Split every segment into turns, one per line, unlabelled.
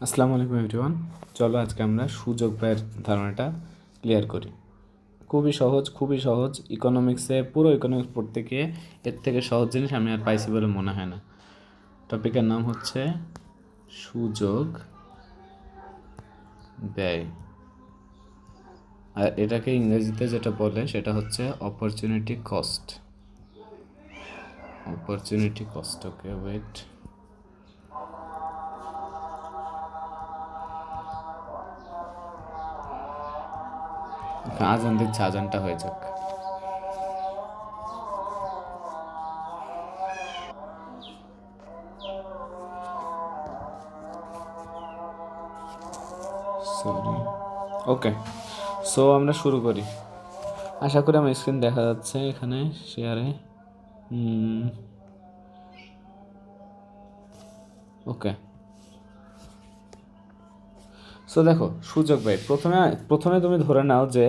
আসসালামু আলাইকুম এভরিওয়ান। চলো আজকে আমরা সুযোগ ব্যয়ের ধারণাটা ক্লিয়ার করি। খুবই সহজ। পুরো ইকোনমিক্স পড়তে গিয়ে এর থেকে সহজ জিনিস আমি আর পাইছি বলে মনে হয় না। টপিকের নাম হচ্ছে সুযোগ ব্যয়, আর এটাকে ইংরেজিতে যেটা বলে সেটা হচ্ছে অপরচুনিটি কস্ট। Okay wait. আজান দিচ্ছে, আজানটা হয়ে যাক। সরি, ওকে। সো আমরা শুরু করি। আশা করি আমার স্ক্রিন দেখা যাচ্ছে এখানে শেয়ারে। ওকে। সো দেখো, সুযোগ ব্যয় প্রথমে তুমি ধরে নাও যে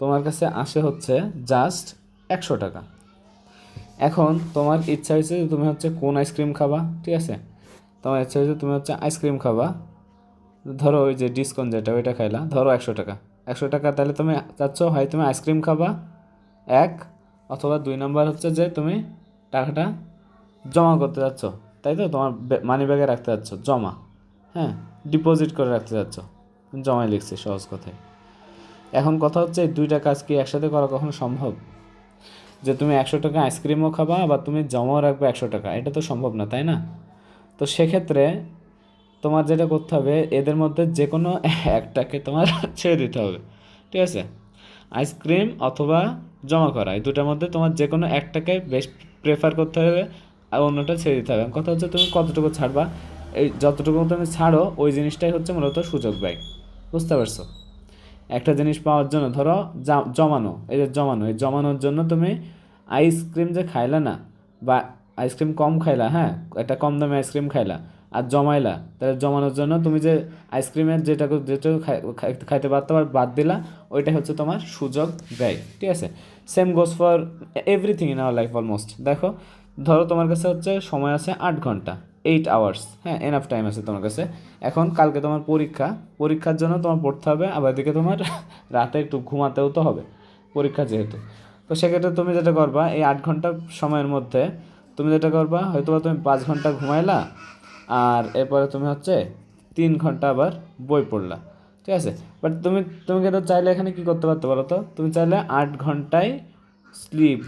তোমার কাছে আসে হচ্ছে জাস্ট 100 টাকা। এখন তোমার ইচ্ছা হয়েছে যে তুমি হচ্ছে কোন আইসক্রিম খাবা, ঠিক আছে? তোমার ইচ্ছা হয়েছে তুমি হচ্ছে আইসক্রিম খাবা। ধরো ওই যে ডিসকাউন্ট যেটা ওইটা খাইলা, ধরো 100 টাকা। 100 টাকা তাহলে তুমি চাচ্ছ হয় তুমি আইসক্রিম খাবা এক, অথবা 2 নম্বর হচ্ছে যে তুমি টাকাটা জমা করতে যাচ্ছ, তাই তো? তোমার মানি ব্যাগে রাখতে যাচ্ছ জমা, হ্যাঁ, ডিপোজিট করে রাখতে যাচ্ছ। জমাই লিখছি সহজ কথায়। এখন কথা হচ্ছে এই দুইটা কাজ কি একসাথে করা কখনো সম্ভব? যে তুমি 100 টাকা আইসক্রিমও খাবা আবার তুমি জমাও রাখবে 100 টাকা, এটা তো সম্ভব না, তাই না? তো সেক্ষেত্রে তোমার যেটা করতে হবে, এদের মধ্যে যে কোনো একটাকে তোমার ছেড়ে দিতে হবে, ঠিক আছে? আইসক্রিম অথবা জমা করা, এই দুটার মধ্যে তোমার যে কোনো একটাকে বেশ প্রেফার করতে হবে, আর অন্যটা ছেড়ে দিতে হবে। কথা হচ্ছে তুমি কতটুকু ছাড়বা, এই যতটুকু তুমি ছাড়ো ওই জিনিসটাই হচ্ছে মূলত সুযোগ ব্যয়। বুঝতে পারছো? একটা জিনিস পাওয়ার জন্য ধরো জমানো, এই যে এই জমানোর জন্য তুমি আইসক্রিম যে খাইলা না, বা আইসক্রিম কম খাইলা, হ্যাঁ, একটা কম দামে আইসক্রিম খাইলা আর জমাইলা, তাহলে জমানোর জন্য তুমি যে আইসক্রিমের যেটা খাইতে পারতো আর বাদ দিলা, ওইটাই হচ্ছে তোমার সুযোগ ব্যয়, ঠিক আছে? Same goes for everything in our life almost. দেখো, ধরো তোমার কাছে হচ্ছে সময় আছে 8 ঘন্টা, 8 আওয়ার্স, হ্যাঁ, এনাফ টাইম আছে তোমার কাছে। এখন কালকে তোমার পরীক্ষার জন্য তোমার পড়তে হবে, আবার এদিকে তোমার রাতে একটু ঘুমাতেও তো হবে, পরীক্ষা যেহেতু। তো সেক্ষেত্রে তুমি যেটা করবা, এই 8 ঘন্টা সময়ের মধ্যে তুমি যেটা করবা, হয়তো তুমি 5 ঘন্টা ঘুমাইলা, আর এরপরে তুমি হচ্ছে 3 ঘন্টা আবার বই পড়লা, ঠিক আছে? বাট তুমি কিন্তু চাইলে এখানে কী করতে পারতে বলো তো? তুমি চাইলে 8 ঘন্টায়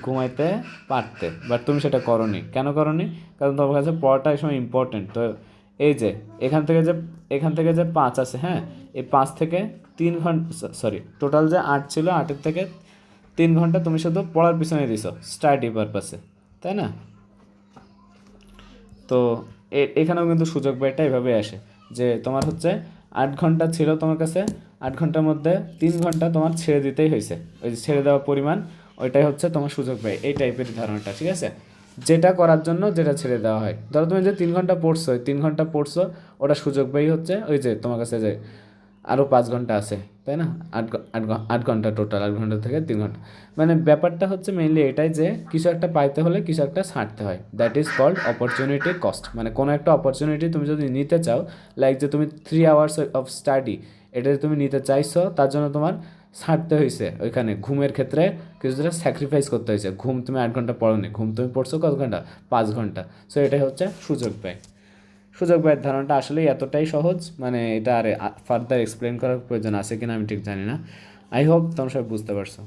ঘুমাইতে পারতে, বাট তুমি সেটা করনি। কেন করনি? কারণ তোমার কাছে পড়াটা এই সময় ইম্পর্টেন্ট। তো এই যে এখান থেকে যে 5 আছে, হ্যাঁ, এই 5 থেকে 3 ঘন্টা, সরি, টোটাল যে 8 ছিল, 8-এর থেকে 3 ঘন্টা তুমি শুধু পড়ার পিছনে দিছো স্টাডি পারপাসে, তাই না? তো এখানেও কিন্তু সুযোগ ব্যয়টা এভাবে আসে যে তোমার হচ্ছে 8 ঘন্টা ছিল তোমার কাছে, 8 ঘন্টার মধ্যে 3 ঘন্টা তোমার ছেড়ে দিতেই হয়েছে। ওই যে ছেড়ে দেওয়া পরিমাণ, ওইটাই হচ্ছে তোমার সুযোগ ব্যয়, এই টাইপের ধারণাটা, ঠিক আছে? যেটা করার জন্য যেটা ছেড়ে দেওয়া হয়, ধরো তুমি যে 3 ঘন্টা পড়ছো, ওই 3 ঘন্টা পড়ছো, ওটা সুযোগ ব্যয় হচ্ছে। ওই যে তোমার কাছে যে আরও 5 ঘন্টা আছে, তাই না? 8 ঘন্টা টোটাল, 8 ঘন্টা থেকে 3 ঘন্টা। মানে ব্যাপারটা হচ্ছে মেইনলি এটাই যে কিছু একটা পাইতে হলে কিছু একটা ছাড়তে হয়, that is called opportunity cost. মানে কোনো একটা অপরচুনিটি তুমি যদি নিতে চাও, লাইক যে তুমি 3 আওয়ার্স অফ স্টাডি, এটা যে তুমি নিতে চাইছো, তার জন্য তোমার ছাড়তে হয়েছে ওইখানে ঘুমের ক্ষেত্রে কিছুটা স্যাক্রিফাইস করতে হয়েছে। ঘুম তুমি 8 ঘন্টা পড়োনি, ঘুম তুমি পড়ছো কত ঘন্টা? 5 ঘন্টা। সো এটাই হচ্ছে সুযোগ ব্যয়। সুযোগ ব্যয়ের ধারণাটা আসলেই এতটাই সহজ, মানে এটা আর ফার্দার এক্সপ্লেন করার প্রয়োজন আছে কিনা আমি ঠিক জানি না। আই হোপ তোমরা সবাই বুঝতে পারছো।